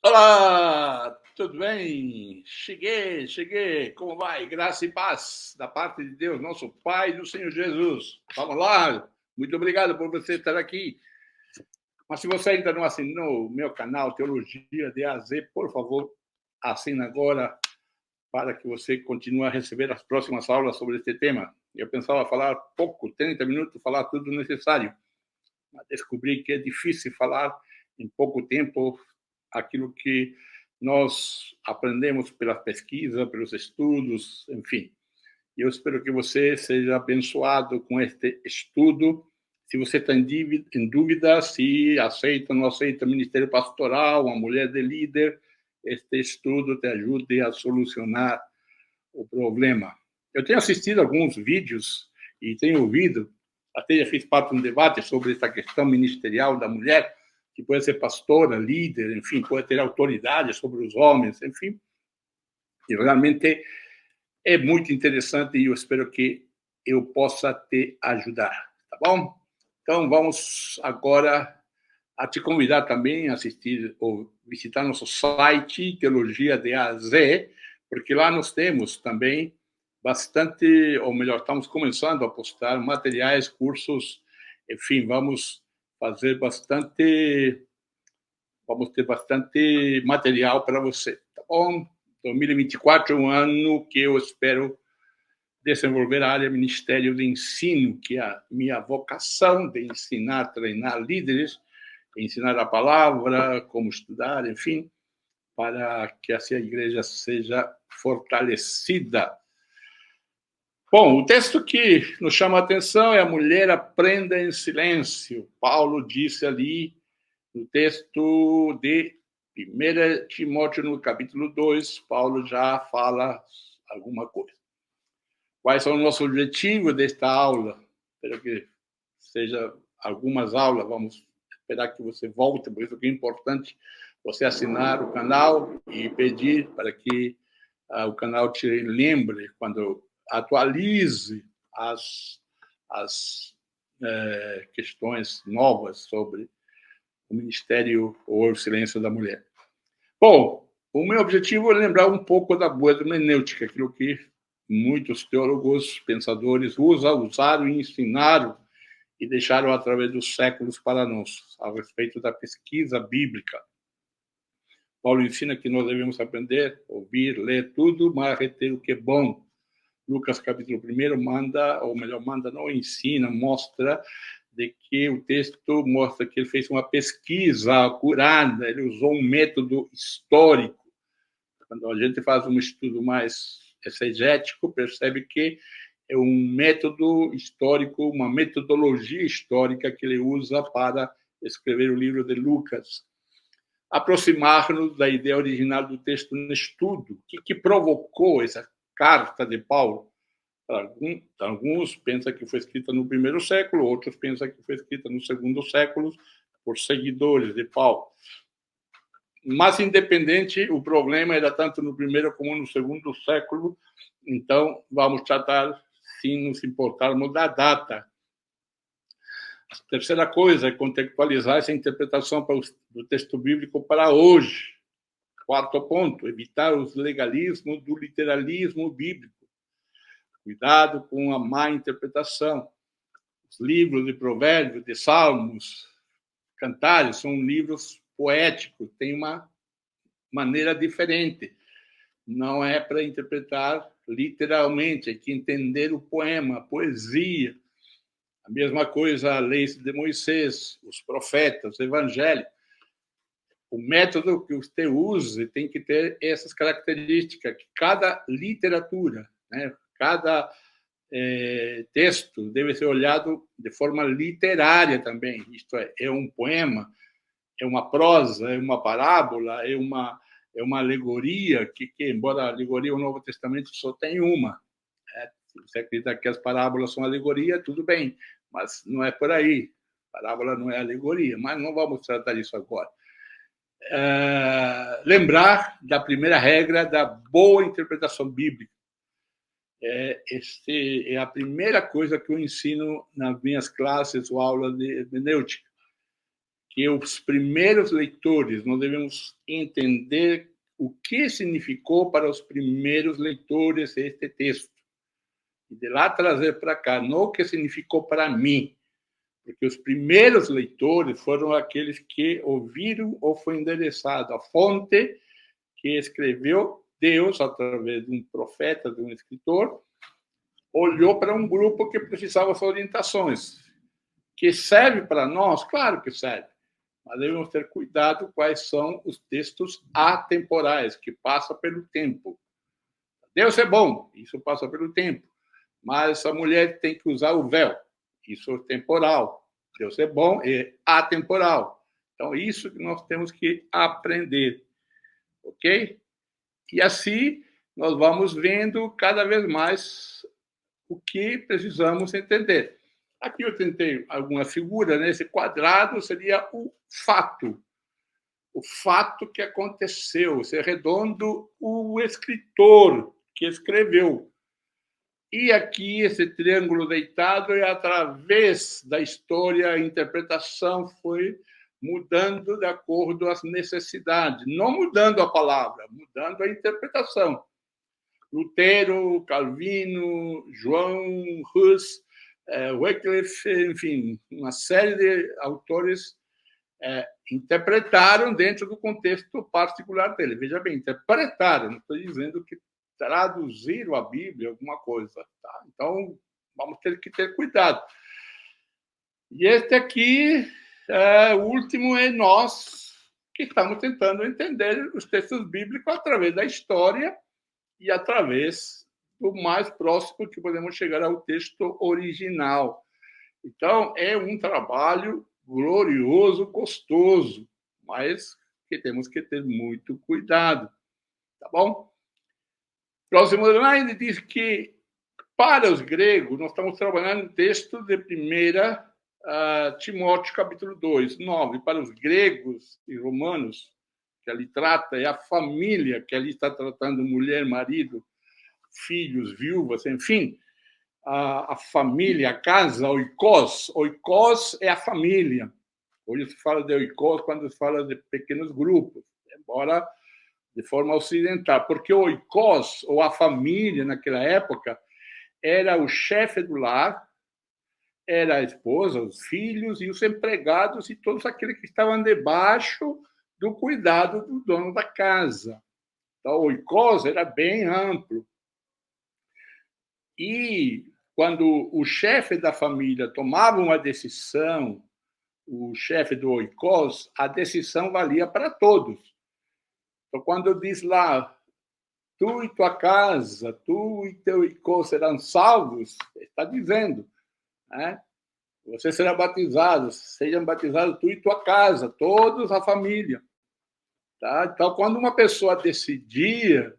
Olá, tudo bem? Cheguei. Como vai? Graça e paz da parte de Deus, nosso Pai e do Senhor Jesus. Vamos lá. Muito obrigado por você estar aqui. Mas se você ainda não assinou o meu canal Teologia de A a Z, por favor, assine agora para que você continue a receber as próximas aulas sobre este tema. Eu pensava falar pouco, 30 minutos, falar tudo necessário. Mas descobri que é difícil falar em pouco tempo aquilo que nós aprendemos pela pesquisa, pelos estudos, enfim. Eu espero que você seja abençoado com este estudo. Se você está em dúvida se aceita ou não aceita ministério pastoral, uma mulher de líder, este estudo te ajude a solucionar o problema. Eu tenho assistido alguns vídeos e tenho ouvido, até já fiz parte de um debate sobre essa questão ministerial da mulher, que pode ser pastora, líder, enfim, pode ter autoridade sobre os homens, enfim. E realmente é muito interessante e eu espero que eu possa te ajudar, tá bom? Então, vamos agora a te convidar também a assistir ou visitar nosso site, Teologia de A a Z, porque lá nós temos também bastante, ou melhor, estamos começando a postar materiais, cursos, enfim, vamos ter bastante material para você, tá bom? 2024 é um ano que eu espero desenvolver a área Ministério de Ensino, que é a minha vocação de ensinar, treinar líderes, ensinar a palavra, como estudar, enfim, para que assim a igreja seja fortalecida. Bom, o texto que nos chama a atenção é a mulher aprenda em silêncio. Paulo disse ali no texto de 1 Timóteo, no capítulo 2, Paulo já fala alguma coisa. Quais são os nossos objetivos desta aula? Espero que seja algumas aulas, vamos esperar que você volte, por isso que é importante você assinar o canal e pedir para que o canal te lembre quando atualize as questões novas sobre o Ministério ou o Silêncio da Mulher. Bom, o meu objetivo é lembrar um pouco da boa hermenêutica, aquilo que muitos teólogos, pensadores usaram e ensinaram e deixaram através dos séculos para nós, a respeito da pesquisa bíblica. Paulo ensina que nós devemos aprender, ouvir, ler tudo, mas reter o que é bom. Lucas, capítulo 1, manda, ou melhor, manda, não ensina, mostra de que o texto mostra que ele fez uma pesquisa acurada, ele usou um método histórico. Quando a gente faz um estudo mais exegético, percebe que é um método histórico, uma metodologia histórica que ele usa para escrever o livro de Lucas. Aproximar-nos da ideia original do texto no estudo. O que provocou essa carta de Paulo? Alguns pensam que foi escrita no primeiro século, outros pensam que foi escrita no segundo século por seguidores de Paulo. Mas, independente, o problema era tanto no primeiro como no segundo século, então vamos tratar, sem nos importarmos da data. A terceira coisa é contextualizar essa interpretação do texto bíblico para hoje. Quarto ponto, evitar os legalismos do literalismo bíblico. Cuidado com a má interpretação. Os livros de provérbios, de salmos, cantares, são livros poéticos, têm uma maneira diferente. Não é para interpretar literalmente, é que entender o poema, a poesia. A mesma coisa a lei de Moisés, os profetas, os evangelhos. O método que você use tem que ter essas características, que cada literatura, né, cada texto deve ser olhado de forma literária também. Isto é um poema, é uma prosa, é uma parábola, é uma alegoria, que embora a alegoria o Novo Testamento só tem uma. Se você acredita que as parábolas são alegoria, tudo bem, mas não é por aí. Parábola não é alegoria, mas não vamos tratar disso agora. Lembrar da primeira regra da boa interpretação bíblica. É a primeira coisa que eu ensino nas minhas classes ou aulas de hermenêutica, que os primeiros leitores, nós devemos entender o que significou para os primeiros leitores este texto. E de lá trazer para cá, não o que significou para mim, porque os primeiros leitores foram aqueles que ouviram ou foi endereçado a fonte que escreveu Deus, através de um profeta, de um escritor, olhou para um grupo que precisava de orientações. Que serve para nós? Claro que serve. Mas devemos ter cuidado quais são os textos atemporais, que passam pelo tempo. Deus é bom, isso passa pelo tempo. Mas a mulher tem que usar o véu, isso é temporal. Deus é bom, é atemporal. Então, isso que nós temos que aprender. Ok? E assim, nós vamos vendo cada vez mais o que precisamos entender. Aqui eu tentei alguma figura, né? Esse quadrado seria o fato que aconteceu, ser redondo, o escritor que escreveu. E aqui esse triângulo deitado é através da história, a interpretação foi mudando de acordo às necessidades, não mudando a palavra, mudando a interpretação. Lutero, Calvino, João Hus, Wycliffe, enfim, uma série de autores interpretaram dentro do contexto particular dele. Veja bem, interpretaram, não estou dizendo que traduziram a Bíblia, alguma coisa. Tá? Então, vamos ter que ter cuidado. E este aqui, o último, é nós que estamos tentando entender os textos bíblicos através da história e através do mais próximo que podemos chegar ao texto original. Então, é um trabalho glorioso, gostoso, mas que temos que ter muito cuidado. Tá bom? Próximo slide diz que, para os gregos, nós estamos trabalhando no texto de 1 Timóteo, capítulo 2, 9. Para os gregos e romanos, que ali trata, é a família, que ali está tratando mulher, marido, filhos, viúvas, enfim, a família, a casa, oikos. Oikos é a família. Hoje se fala de oikos quando se fala de pequenos grupos, embora de forma ocidental, porque o oikos, ou a família, naquela época, era o chefe do lar, era a esposa, os filhos e os empregados e todos aqueles que estavam debaixo do cuidado do dono da casa. Então, o oikos era bem amplo. E quando o chefe da família tomava uma decisão, o chefe do oikos, a decisão valia para todos. Então, quando diz lá, tu e tua casa, tu e teu oikos serão salvos, está dizendo, né? Você será batizado, sejam batizados tu e tua casa, todos a família. Tá? Então, quando uma pessoa decidia,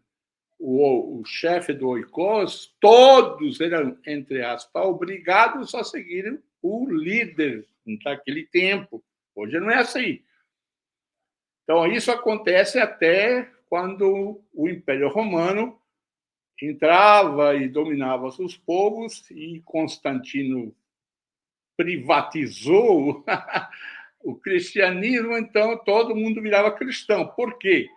o chefe do oikos, todos eram, entre aspas, obrigados a seguir o líder naquele tempo. Hoje não é assim. Então, isso acontece até quando o Império Romano entrava e dominava os povos e Constantino privatizou o cristianismo, então todo mundo virava cristão. Por quê?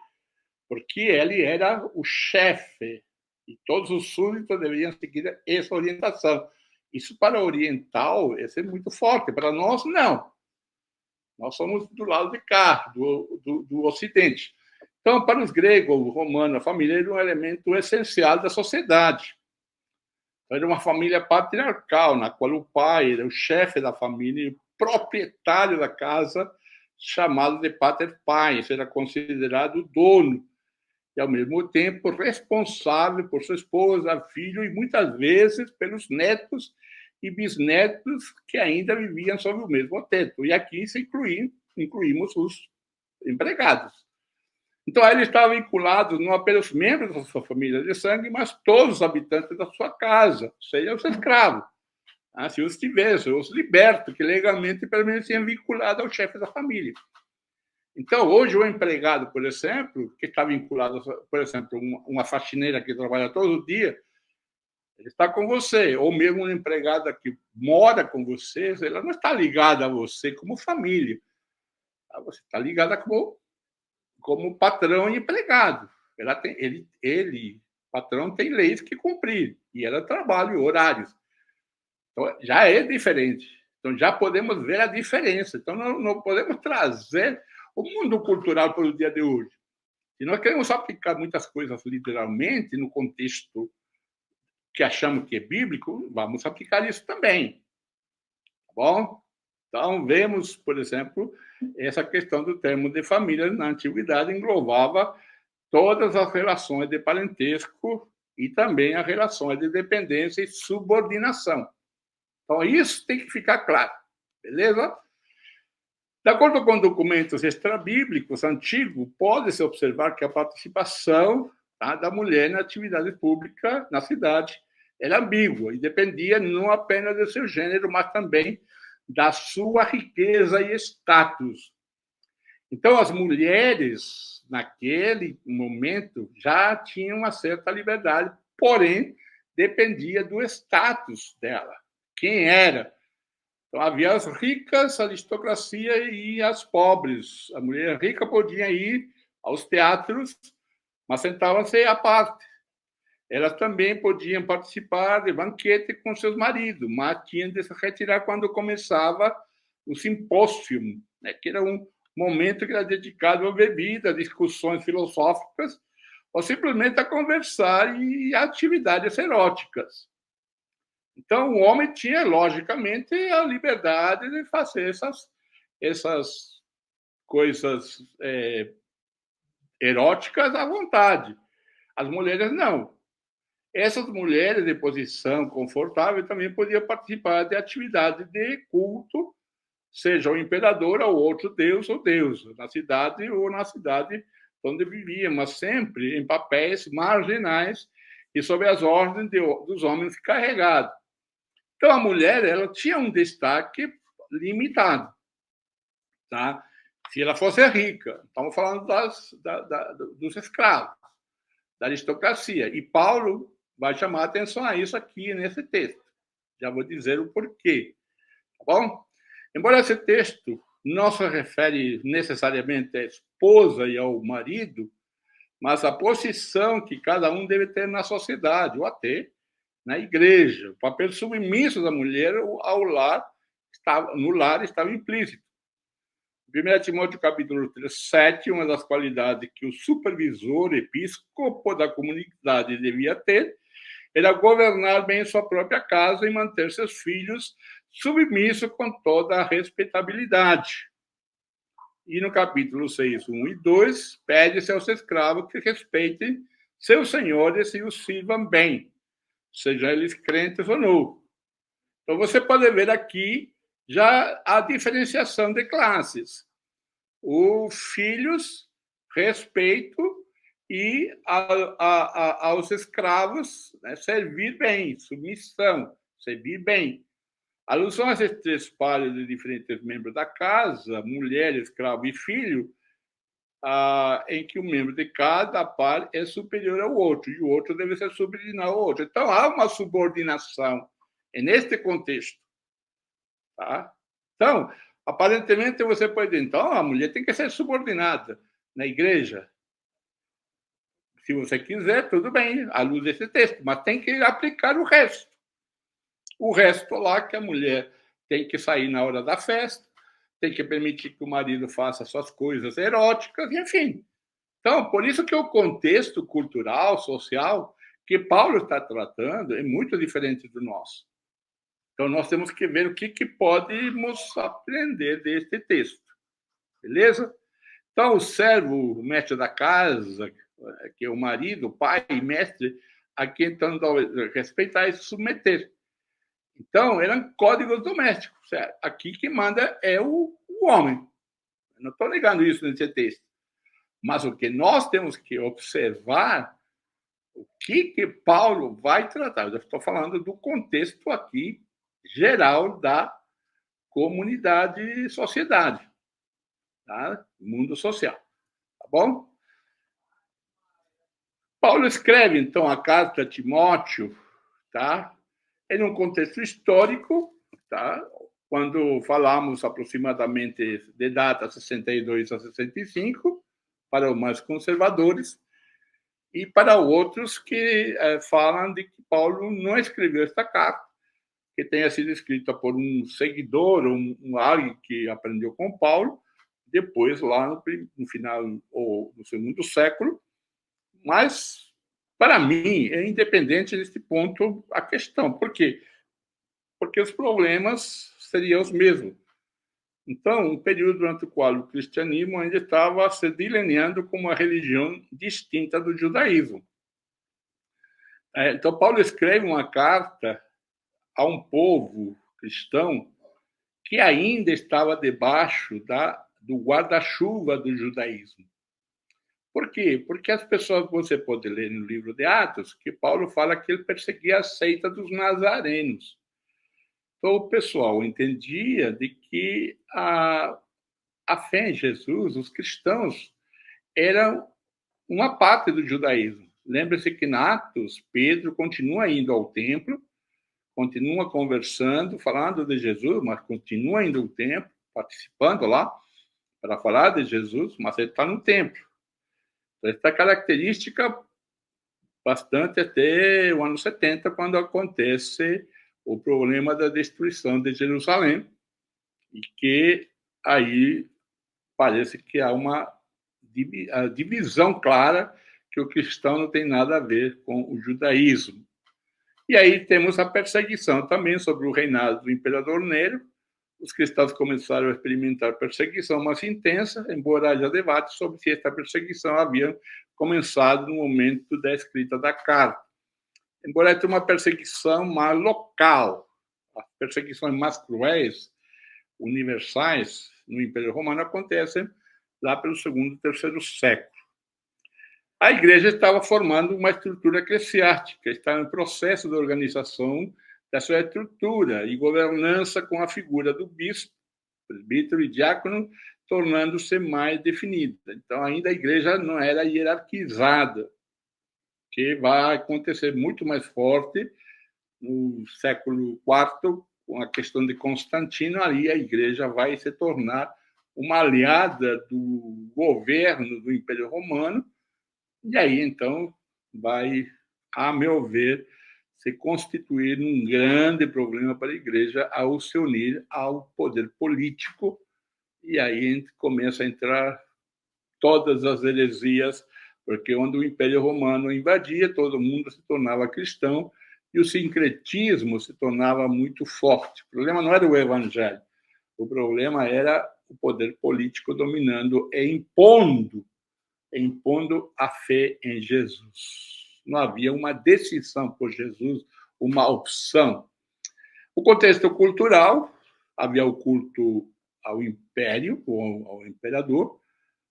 Porque ele era o chefe e todos os súditos deveriam seguir essa orientação. Isso para o oriental é muito forte, para nós não. Nós somos do lado de cá, do Ocidente. Então, para os gregos, o romano, a família era um elemento essencial da sociedade. Era uma família patriarcal, na qual o pai era o chefe da família, o proprietário da casa, chamado de pater pais, era considerado o dono, e, ao mesmo tempo, responsável por sua esposa, filho, e muitas vezes pelos netos e bisnetos que ainda viviam sob o mesmo teto. E aqui incluímos os empregados. Então, ele estava vinculado não apenas os membros da sua família de sangue, mas todos os habitantes da sua casa, seja os escravos, se os tivesse, os libertos, que legalmente permaneciam vinculados ao chefe da família. Então, hoje, o empregado, por exemplo, que está vinculado, por exemplo, uma faxineira que trabalha todo dia, Ele está com você, ou mesmo uma empregada que mora com você, ela não está ligada a você como família. Você está ligada como patrão e empregado. Ele, patrão, tem leis que cumprir, e ela trabalha horários. Então, já é diferente. Então, já podemos ver a diferença. Então, não podemos trazer o mundo cultural para o dia de hoje. E nós queremos aplicar muitas coisas literalmente no contexto que achamos que é bíblico, vamos aplicar isso também. Tá bom? Então, vemos, por exemplo, essa questão do termo de família na antiguidade englobava todas as relações de parentesco e também as relações de dependência e subordinação. Então, isso tem que ficar claro, beleza? De acordo com documentos extrabíblicos antigos, pode-se observar que a participação da mulher na atividade pública na cidade era ambígua e dependia não apenas do seu gênero, mas também da sua riqueza e status. Então, as mulheres, naquele momento, já tinham uma certa liberdade, porém, dependia do status dela. Quem era? Então, havia as ricas, a aristocracia e as pobres. A mulher rica podia ir aos teatros, mas sentavam-se à parte. Elas também podiam participar de banquete com seus maridos, mas tinham de se retirar quando começava o simpósio, né, que era um momento que era dedicado a bebida, discussões filosóficas, ou simplesmente a conversar e atividades eróticas. Então, o homem tinha, logicamente, a liberdade de fazer essas coisas eróticas à vontade. As mulheres, não. Essas mulheres de posição confortável também podiam participar de atividade de culto, seja o imperador ou outro deus ou deusa, na cidade onde viviam, mas sempre em papéis marginais e sob as ordens dos homens carregados. Então, a mulher ela tinha um destaque limitado. Tá? Se ela fosse rica, estamos falando dos escravos, da aristocracia. E Paulo vai chamar a atenção a isso aqui nesse texto. Já vou dizer o porquê. Tá bom? Embora esse texto não se refere necessariamente à esposa e ao marido, mas à posição que cada um deve ter na sociedade, ou até na igreja. O papel submisso da mulher ao lar no lar estava implícito. 1 Timóteo capítulo 3, 7, uma das qualidades que o supervisor episcopo da comunidade devia ter era governar bem sua própria casa e manter seus filhos submissos com toda a respeitabilidade. E no capítulo 6, 1 e 2, pede-se aos escravos que respeitem seus senhores e os sirvam bem, sejam eles crentes ou não. Então, você pode ver aqui já a diferenciação de classes. Os filhos, respeito, e aos escravos, né, servir bem, submissão, servir bem. Alusão a esses três pares de diferentes membros da casa, mulher, escravo e filho, em que um membro de cada par é superior ao outro, e o outro deve ser subordinado ao outro. Então, há uma subordinação neste contexto. Tá? Então, aparentemente, você pode dizer, então, a mulher tem que ser subordinada na igreja. Se você quiser, tudo bem, à luz desse texto, mas tem que aplicar o resto. O resto lá que a mulher tem que sair na hora da festa, tem que permitir que o marido faça suas coisas eróticas, enfim. Então, por isso que o contexto cultural, social, que Paulo está tratando é muito diferente do nosso. Então, nós temos que ver o que podemos aprender deste texto. Beleza? Então, o servo, o mestre da casa, que é o marido, o pai, mestre, a quem então respeitar e se submeter. Então, eram códigos domésticos. Certo? Aqui quem manda é o homem. Eu não estou negando isso nesse texto. Mas o que nós temos que observar, o que Paulo vai tratar. Eu estou falando do contexto aqui geral da comunidade e sociedade, tá? Mundo social. Tá bom? Paulo escreve, então, a carta a Timóteo, tá? Em um contexto histórico, tá? Quando falamos aproximadamente de data 62 a 65, para os mais conservadores, e para outros que falam de que Paulo não escreveu esta carta, que tenha sido escrita por um seguidor, alguém que aprendeu com Paulo, depois, lá no final ou no segundo século. Mas, para mim, é independente desse ponto a questão. Por quê? Porque os problemas seriam os mesmos. Então, um período durante o qual o cristianismo ainda estava se delineando como uma religião distinta do judaísmo. Então, Paulo escreve uma carta a um povo cristão que ainda estava debaixo do guarda-chuva do judaísmo. Por quê? Porque as pessoas, você pode ler no livro de Atos, que Paulo fala que ele perseguia a seita dos nazarenos. Então, o pessoal entendia de que a fé em Jesus, os cristãos, eram uma parte do judaísmo. Lembre-se que na Atos, Pedro continua indo ao templo, continua conversando, falando de Jesus, mas continua indo ao templo, participando lá para falar de Jesus, mas ele está no templo. Então, essa característica bastante até o ano 70, quando acontece o problema da destruição de Jerusalém, e que aí parece que há uma divisão clara que o cristão não tem nada a ver com o judaísmo. E aí temos a perseguição também sobre o reinado do imperador Nero. Os cristãos começaram a experimentar perseguição mais intensa, embora haja debate sobre se esta perseguição havia começado no momento da escrita da carta. Embora tenha uma perseguição mais local, as perseguições mais cruéis, universais, no Império Romano acontecem lá pelo segundo e terceiro século. A igreja estava formando uma estrutura eclesiástica, estava em processo de organização da sua estrutura e governança com a figura do bispo, presbítero e diácono, tornando-se mais definida. Então, ainda a igreja não era hierarquizada, que vai acontecer muito mais forte no século IV, com a questão de Constantino. Ali a igreja vai se tornar uma aliada do governo do Império Romano, e aí, então, vai, a meu ver, se constituir um grande problema para a igreja ao se unir ao poder político, e aí a gente começa a entrar todas as heresias, porque onde o Império Romano invadia, todo mundo se tornava cristão, e o sincretismo se tornava muito forte. O problema não era o evangelho, o problema era o poder político dominando e impondo a fé em Jesus. Não havia uma decisão por Jesus, uma opção. O contexto cultural, havia o culto ao império, ou ao imperador.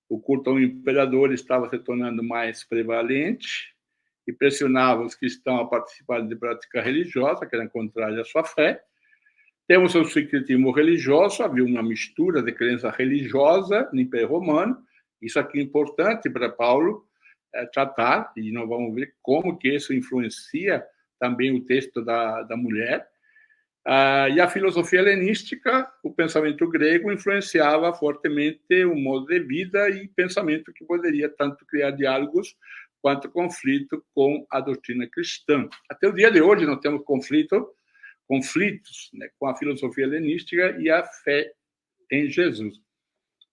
O culto ao imperador estava se tornando mais prevalente e pressionava os cristãos a participar de prática religiosa, que era contrária à sua fé. Temos o sincretismo religioso, havia uma mistura de crença religiosa no Império Romano. Isso aqui é importante para Paulo tratar, e nós vamos ver como que isso influencia também o texto da mulher. E a filosofia helenística, o pensamento grego, influenciava fortemente o modo de vida e pensamento que poderia tanto criar diálogos quanto conflito com a doutrina cristã. Até o dia de hoje nós temos conflitos, né, com a filosofia helenística e a fé em Jesus.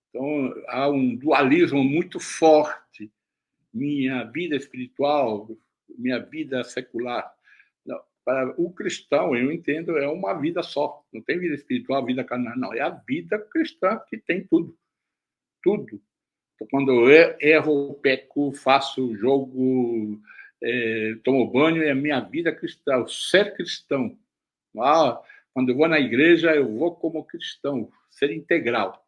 Então, há um dualismo muito forte. Minha vida espiritual, minha vida secular. Não, para o cristão, eu entendo, é uma vida só. Não tem vida espiritual, vida carnal, não. É a vida cristã que tem tudo. Tudo. Então, quando eu erro, peco, faço jogo, tomo banho, é a minha vida cristã, o ser cristão. Quando eu vou na igreja, eu vou como cristão, ser integral.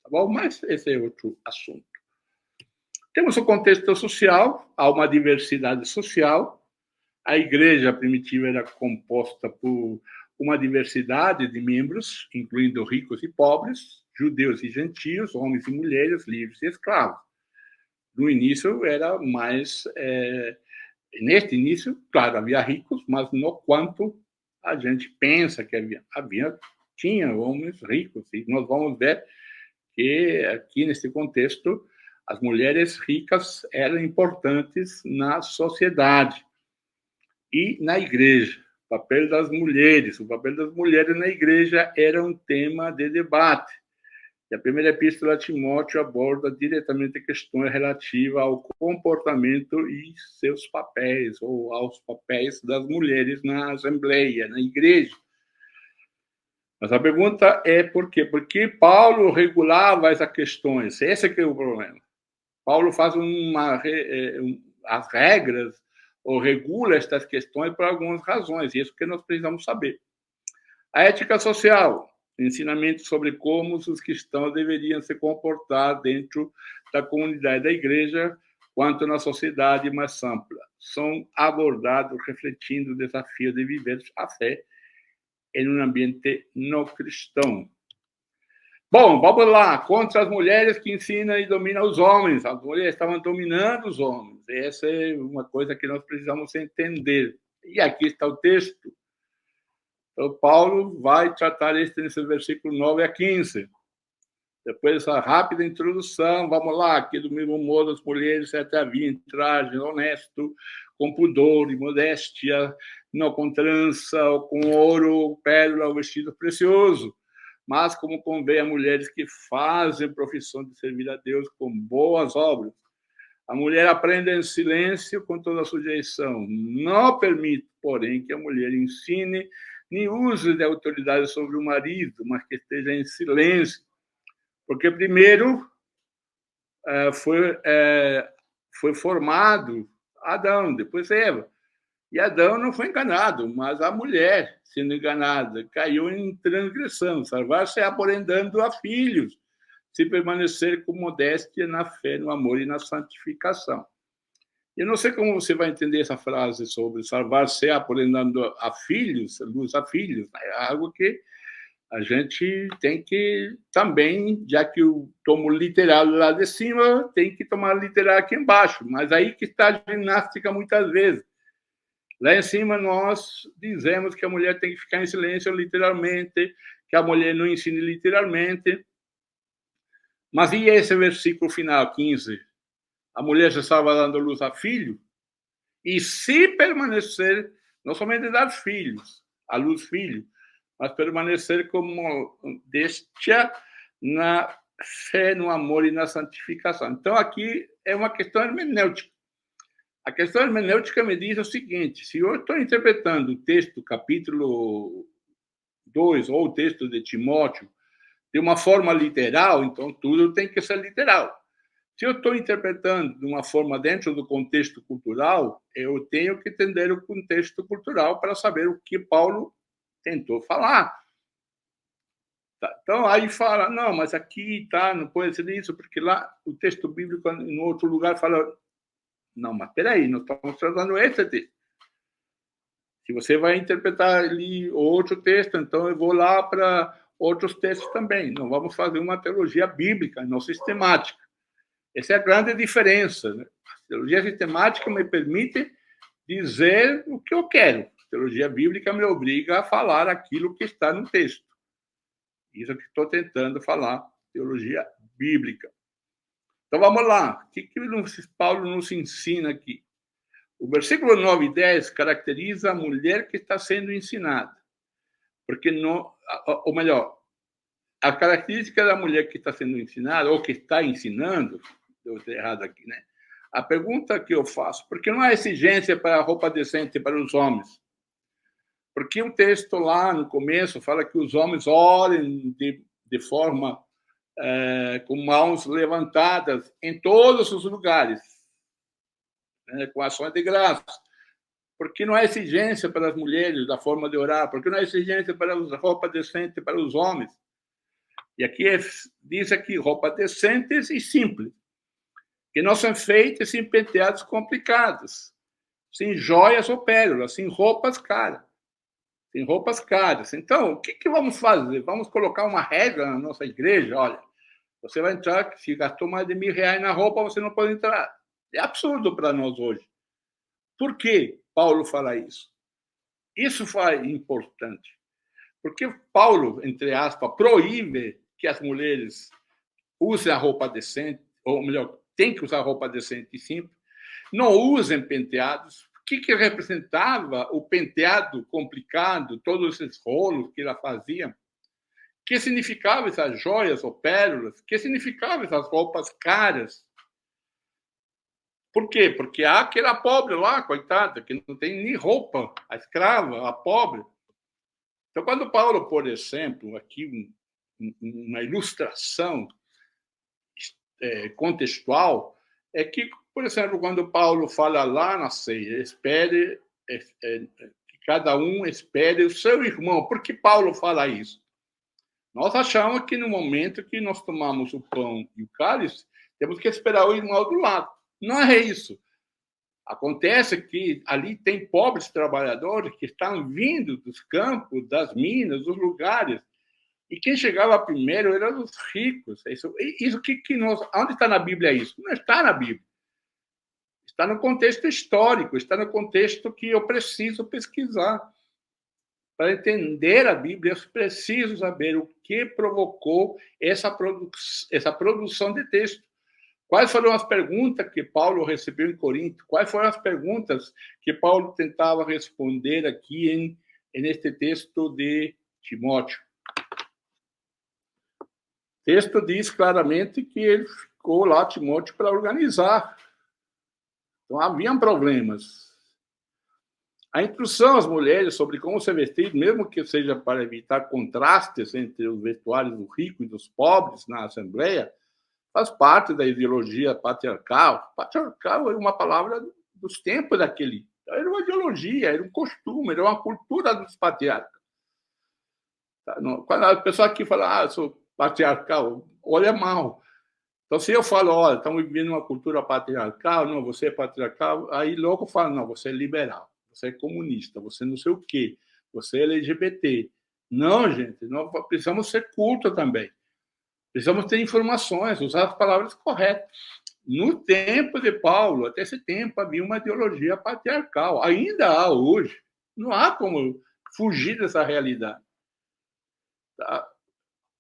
Tá bom? Mas esse é outro assunto. Temos o contexto social, há uma diversidade social. A igreja primitiva era composta por uma diversidade de membros, incluindo ricos e pobres, judeus e gentios, homens e mulheres, livres e escravos. No início era mais Neste início, claro, havia ricos, mas não quanto a gente pensa que tinha homens ricos. E nós vamos ver que aqui, nesse contexto, as mulheres ricas eram importantes na sociedade e na igreja. O papel das mulheres na igreja era um tema de debate. E a primeira epístola a Timóteo aborda diretamente questões relativas ao comportamento e seus papéis, ou aos papéis das mulheres na assembleia, na igreja. Mas a pergunta é por quê? Porque Paulo regulava essas questões. Esse é que é o problema. Paulo faz as regras ou regula estas questões por algumas razões. Isso que nós precisamos saber. A ética social, ensinamento sobre como os cristãos deveriam se comportar dentro da comunidade da igreja, quanto na sociedade mais ampla, são abordados refletindo o desafio de viver a fé em um ambiente não cristão. Bom, vamos lá. Contra as mulheres que ensinam e dominam os homens. As mulheres estavam dominando os homens. Essa é uma coisa que nós precisamos entender. E aqui está o texto. Então, Paulo vai tratar isso nesse versículo 9 a 15. Depois dessa rápida introdução, vamos lá, aqui do mesmo modo as mulheres até haviam traje honesto, com pudor e modéstia, não com trança, ou com ouro, pérola ou vestido precioso, mas como convém a mulheres que fazem profissão de servir a Deus com boas obras. A mulher aprende em silêncio com toda a sujeição. Não permite, porém, que a mulher ensine nem use de autoridade sobre o marido, mas que esteja em silêncio. Porque primeiro foi formado Adão, depois Eva. E Adão não foi enganado, mas a mulher, sendo enganada, caiu em transgressão. Salvar-se-á, porém, dando a filhos, se permanecer com modéstia na fé, no amor e na santificação. Eu não sei como você vai entender essa frase sobre salvar-se-á, porém, dando a filhos, luz a filhos. É algo que a gente tem que também, já que eu tomo literal lá de cima, tem que tomar literal aqui embaixo. Mas aí que está a ginástica muitas vezes. Lá em cima nós dizemos que a mulher tem que ficar em silêncio literalmente, que a mulher não ensine literalmente. Mas e esse versículo final, 15? A mulher já estava dando luz a filho, e se permanecer, não somente dar filhos, a luz filho, mas permanecer como destia na fé, no amor e na santificação. Então, aqui é uma questão hermenêutica. A questão hermenêutica me diz o seguinte: se eu estou interpretando o texto, capítulo 2, ou o texto de Timóteo, de uma forma literal, então tudo tem que ser literal. Se eu estou interpretando de uma forma dentro do contexto cultural, eu tenho que entender o contexto cultural para saber o que Paulo tentou falar. Tá. Então, aí fala, não, mas aqui tá, não pode ser isso, porque lá o texto bíblico, em outro lugar, fala, não, mas peraí, nós estamos tratando esse texto. Se você vai interpretar ali outro texto, então eu vou lá para outros textos também. Não vamos fazer uma teologia bíblica, não sistemática. Essa é a grande diferença. Né? A teologia sistemática me permite dizer o que eu quero. A teologia bíblica me obriga a falar aquilo que está no texto. Isso que estou tentando falar, teologia bíblica. Então, vamos lá. O que Paulo nos ensina aqui? O versículo 9 e 10 caracteriza a mulher que está sendo ensinada. Porque, ou melhor, a característica da mulher que está sendo ensinada, ou que está ensinando, eu estou errado aqui, né? A pergunta que eu faço, por que não há exigência para a roupa decente para os homens? Porque o texto lá no começo fala que os homens orem de forma com mãos levantadas em todos os lugares, né, com ações de graça. Por que não há exigência para as mulheres da forma de orar? Por que não há exigência para a roupa decente para os homens? E aqui diz aqui, roupa decentes e simples, que não são feitas sem penteados complicados, sem joias ou pérolas, sem roupas caras. Sem roupas caras. Então, o que vamos fazer? Vamos colocar uma regra na nossa igreja? Olha, você vai entrar, se gastou mais de R$1.000 na roupa, você não pode entrar. É absurdo para nós hoje. Por que Paulo fala isso? Isso foi importante, porque Paulo, entre aspas, proíbe que as mulheres usem a roupa decente, ou melhor, tem que usar roupa decente e simples, não usem penteados. O que representava o penteado complicado, todos esses rolos que ela fazia? O que significava essas joias ou pérolas? O que significava essas roupas caras? Por quê? Porque há aquela pobre lá, coitada, que não tem nem roupa, a escrava, a pobre. Então, quando Paulo, por exemplo, aqui uma ilustração contextual, é que, por exemplo, quando Paulo fala lá na ceia, espere, que cada um espere o seu irmão. Por que Paulo fala isso? Nós achamos que no momento que nós tomamos o pão e o cálice, temos que esperar o irmão do lado. Não é isso. Acontece que ali tem pobres trabalhadores que estão vindo dos campos, das minas, dos lugares. E quem chegava primeiro eram os ricos. Isso que nós, onde está na Bíblia isso? Não está na Bíblia. Está no contexto histórico, está no contexto que eu preciso pesquisar. Para entender a Bíblia, eu preciso saber o que provocou essa produção de texto. Quais foram as perguntas que Paulo recebeu em Corinto? Quais foram as perguntas que Paulo tentava responder aqui neste texto de Timóteo? O texto diz claramente que ele ficou lá, Timóteo, para organizar. Então, haviam problemas. A instrução às mulheres sobre como se vestir, mesmo que seja para evitar contrastes entre os vestuários do rico e dos pobres na Assembleia, faz parte da ideologia patriarcal. Patriarcal é uma palavra dos tempos daquele. Era uma ideologia, era um costume, era uma cultura dos patriarcas. Quando a pessoa aqui fala, sou patriarcal, olha mal. Então, se eu falo, olha, estamos vivendo uma cultura patriarcal, não, você é patriarcal, aí logo falo, não, você é liberal, você é comunista, você não sei o quê, você é LGBT. Não, gente, nós precisamos ser cultos também. Precisamos ter informações, usar as palavras corretas. No tempo de Paulo, até esse tempo, havia uma ideologia patriarcal. Ainda há hoje. Não há como fugir dessa realidade. Tá?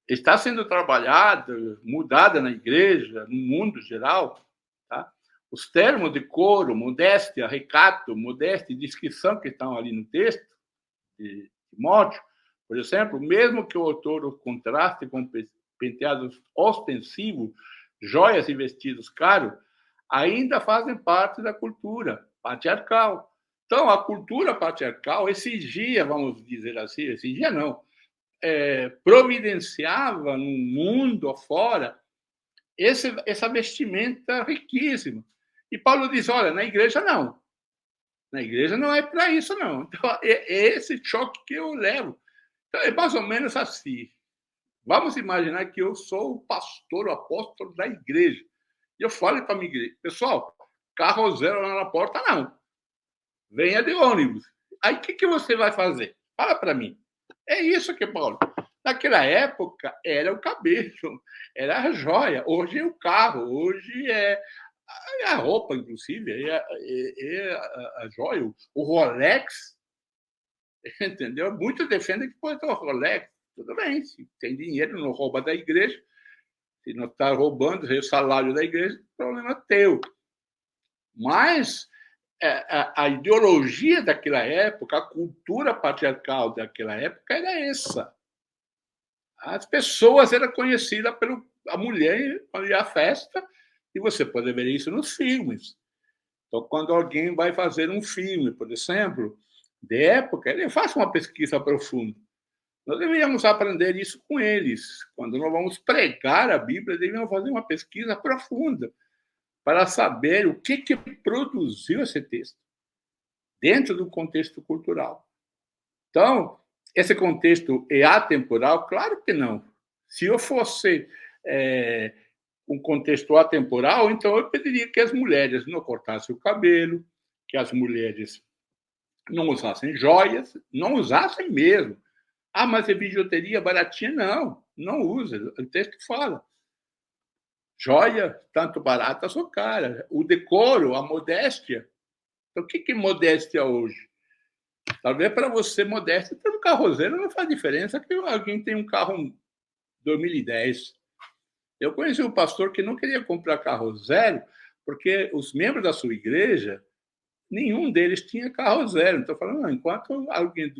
Está sendo trabalhada, mudada na igreja, no mundo geral. Tá? Os termos de coro, modéstia, recato, modéstia e discrição que estão ali no texto de Timóteo, por exemplo, mesmo que o autor o contraste com penteados ostensivos, joias e vestidos caros, ainda fazem parte da cultura patriarcal. Então, a cultura patriarcal exigia, vamos dizer assim, exigia não, providenciava no mundo afora essa vestimenta riquíssima. E Paulo diz, olha, na igreja não. Na igreja não é para isso, não. Então, é esse choque que eu levo. Então, é mais ou menos assim. Vamos imaginar que eu sou o pastor, o apóstolo da igreja. E eu falo para a minha igreja, pessoal, carro zero lá na porta, não. Venha de ônibus. Aí, o que você vai fazer? Fala para mim. É isso que, Paulo. Naquela época, era o cabelo, era a joia. Hoje é o carro, hoje é a roupa, inclusive, é a joia. O Rolex, entendeu? Muitos defendem que pode ter o Rolex. Tudo bem, se tem dinheiro, não rouba da igreja. Se não está roubando o salário da igreja, o problema é teu. Mas a ideologia daquela época, a cultura patriarcal daquela época era essa. As pessoas eram conhecidas pela mulher quando ia à festa, e você pode ver isso nos filmes. Então, quando alguém vai fazer um filme, por exemplo, de época, ele faz uma pesquisa profunda. Nós deveríamos aprender isso com eles. Quando nós vamos pregar a Bíblia, deveríamos fazer uma pesquisa profunda para saber o que produziu esse texto dentro do contexto cultural. Então, esse contexto é atemporal? Claro que não. Se eu fosse um contexto atemporal, então eu pediria que as mulheres não cortassem o cabelo, que as mulheres não usassem joias, não usassem mesmo. Ah, mas é bijuteria baratinha? Não, não usa. O texto fala. Joia, tanto barata ou cara. O decoro, a modéstia, Então, o que é modéstia hoje? Talvez para você, modéstia, ter um carro zero não faz diferença que alguém tem um carro 2010. Eu conheci um pastor que não queria comprar carro zero, porque os membros da sua igreja, nenhum deles tinha carro zero. Então, eu falei, não, enquanto alguém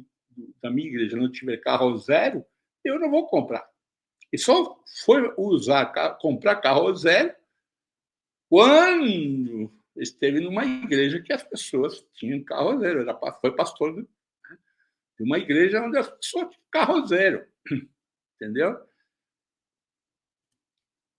da minha igreja não tiver carro zero, eu não vou comprar. E só foi comprar carro zero quando esteve numa igreja que as pessoas tinham carro zero. Foi pastor de uma igreja onde as pessoas tinham carro zero. Entendeu?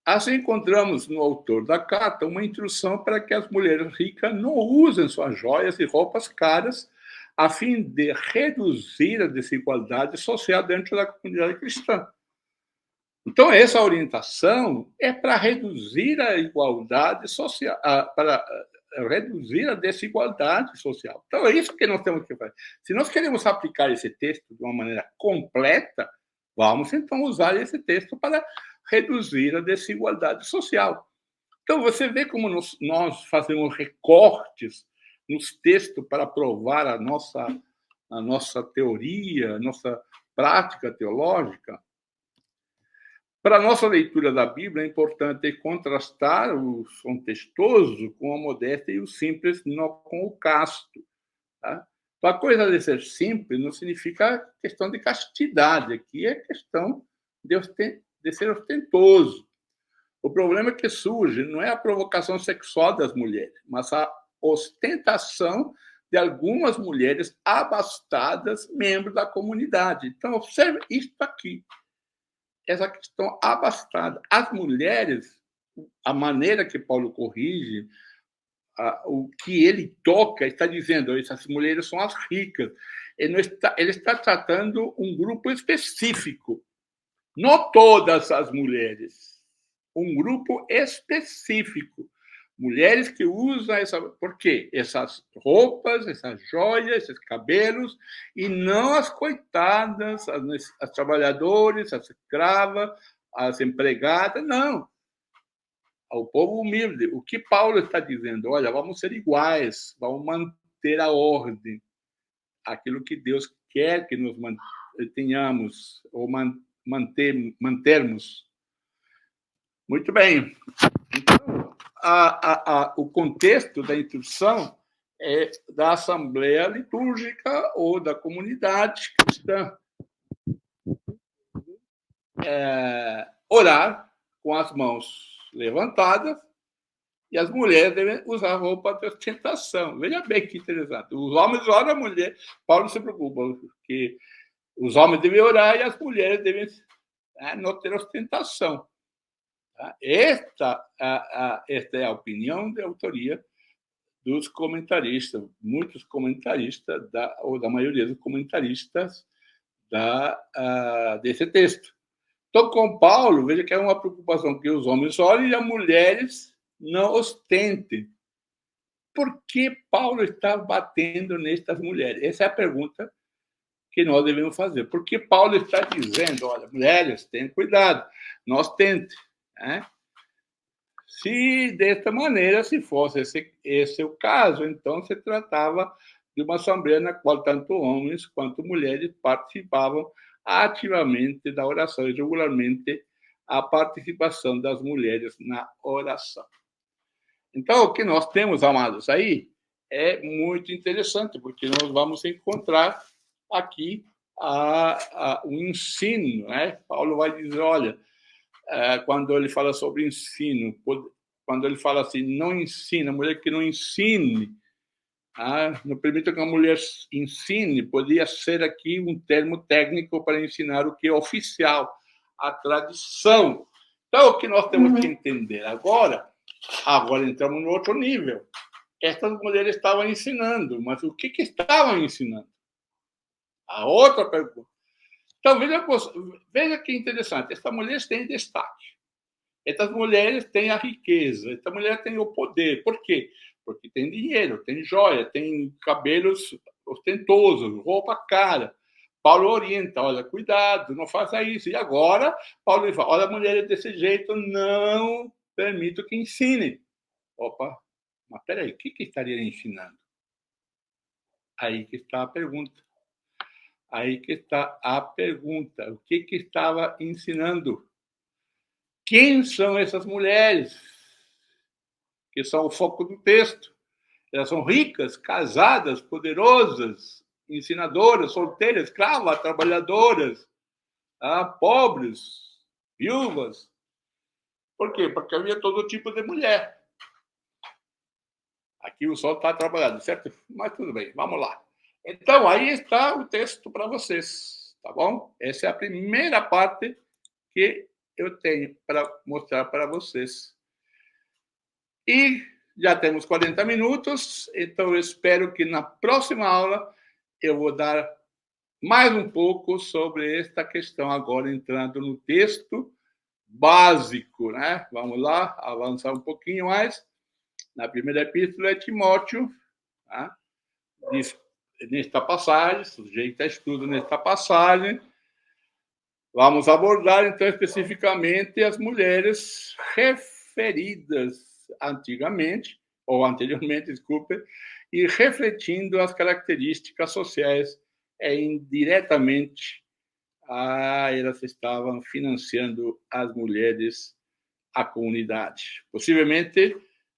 Assim, encontramos no autor da carta uma instrução para que as mulheres ricas não usem suas joias e roupas caras a fim de reduzir a desigualdade social dentro da comunidade cristã. Então, essa orientação é para reduzir a igualdade social, para reduzir a desigualdade social. Então, é isso que nós temos que fazer. Se nós queremos aplicar esse texto de uma maneira completa, vamos então usar esse texto para reduzir a desigualdade social. Então, você vê como nós fazemos recortes nos textos para provar a nossa teoria, a nossa prática teológica. Para a nossa leitura da Bíblia, é importante contrastar o contestoso com a modéstia e o simples com o casto. Tá? Então, a coisa de ser simples não significa questão de castidade, aqui é questão de ser ostentoso. O problema que surge não é a provocação sexual das mulheres, mas a ostentação de algumas mulheres abastadas, membros da comunidade. Então, observe isso aqui. Essa questão abastada. As mulheres, a maneira que Paulo corrige, o que ele toca, está dizendo, essas mulheres são as ricas. Ele está tratando um grupo específico, não todas as mulheres, um grupo específico. Mulheres que usam por quê? Essas roupas, essas joias, esses cabelos, e não as coitadas, as trabalhadoras, as escravas, as empregadas, não. Ao povo humilde. O que Paulo está dizendo? Olha, vamos ser iguais, vamos manter a ordem, aquilo que Deus quer que nos tenhamos, ou mantermos. Muito bem. Então, o contexto da instrução é da assembleia litúrgica ou da comunidade cristã. Orar com as mãos levantadas e as mulheres devem usar roupa de ostentação. Veja bem que interessante. Os homens oram, a mulher... Paulo se preocupa, porque os homens devem orar e as mulheres devem não ter ostentação. Esta é a opinião de autoria dos comentaristas, muitos comentaristas, ou da maioria dos comentaristas desse texto. Então, com Paulo, veja que é uma preocupação que os homens olhem e as mulheres não ostentem. Por que Paulo está batendo nestas mulheres? Essa é a pergunta que nós devemos fazer. Por que Paulo está dizendo, olha, mulheres, tenham cuidado, não ostentem, né? Se desta maneira, se fosse esse o caso, então se tratava de uma assembleia na qual tanto homens quanto mulheres participavam ativamente da oração e regularmente a participação das mulheres na oração. Então, o que nós temos, amados, aí é muito interessante, porque nós vamos encontrar aqui o ensino, né? Paulo vai dizer, olha, quando ele fala sobre ensino, quando ele fala assim, não ensina, a mulher que não ensine, não permita que a mulher ensine, poderia ser aqui um termo técnico para ensinar o que é oficial, a tradição. Então, o que nós temos que entender agora entramos no outro nível. Essas mulheres estavam ensinando, mas o que estavam ensinando? A outra pergunta. Então, veja que interessante. Essas mulheres têm destaque. Essas mulheres têm a riqueza. Essas mulheres têm o poder. Por quê? Porque tem dinheiro, tem joia, tem cabelos ostentosos, roupa cara. Paulo orienta, olha, cuidado, não faça isso. E agora, Paulo fala, olha, mulheres desse jeito, não permito que ensinem. Opa, mas peraí, o que estaria ensinando? Aí que está a pergunta. Aí que está a pergunta. O que estava ensinando? Quem são essas mulheres que são o foco do texto? Elas são ricas, casadas, poderosas, ensinadoras, solteiras, escravas, trabalhadoras, pobres, viúvas. Por quê? Porque havia todo tipo de mulher. Aqui o sol está trabalhando, certo? Mas tudo bem, vamos lá. Então, aí está o texto para vocês, tá bom? Essa é a primeira parte que eu tenho para mostrar para vocês. E já temos 40 minutos, então eu espero que na próxima aula eu vou dar mais um pouco sobre esta questão, agora entrando no texto básico, né? Vamos lá, avançar um pouquinho mais. Na primeira epístola de Timóteo, tá? Diz, nesta passagem, sujeita a estudo nesta passagem, vamos abordar, então, especificamente as mulheres referidas antigamente, ou anteriormente, desculpe, e refletindo as características sociais indiretamente, elas estavam financiando as mulheres, a comunidade. Possivelmente,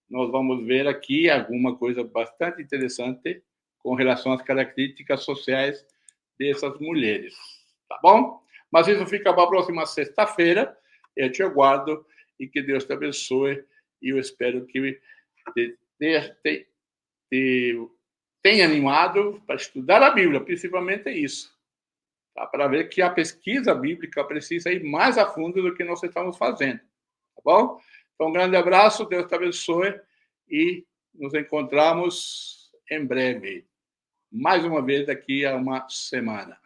nós vamos ver aqui alguma coisa bastante interessante com relação às características sociais dessas mulheres, tá bom? Mas isso fica para a próxima sexta-feira. Eu te aguardo e que Deus te abençoe. E eu espero que tenha animado para estudar a Bíblia, principalmente isso. Tá? Para ver que a pesquisa bíblica precisa ir mais a fundo do que nós estamos fazendo. Tá bom? Então, um grande abraço, Deus te abençoe e nos encontramos em breve. Mais uma vez daqui a uma semana.